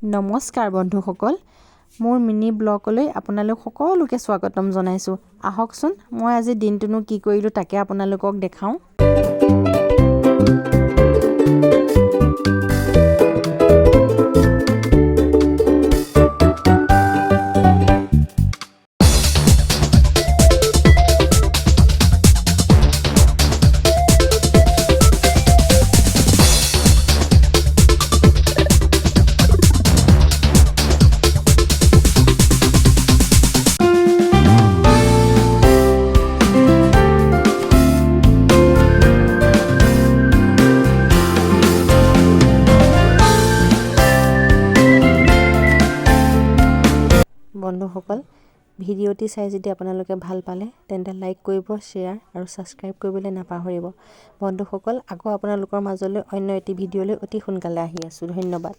নমস্কাৰ বন্ধুসকল, মোৰ মিনি ব্লগলৈ আপোনালোক সকলোকে স্বাগতম জনাইছোঁ। আহকচোন মই আজি দিনটোনো কি কৰিলোঁ তাকে আপোনালোকক দেখাওঁ। বন্ধুসকল, ভিডিঅ'টি চাই যদি আপোনালোকে ভাল পালে তেন্তে লাইক কৰিব, শ্বেয়াৰ আৰু ছাবস্ক্ৰাইব কৰিবলৈ নাপাহৰিব। বন্ধুসকল, আকৌ আপোনালোকৰ মাজলৈ অন্য এটি ভিডিঅ'লৈ অতি সোনকালে আহি আছোঁ। ধন্যবাদ।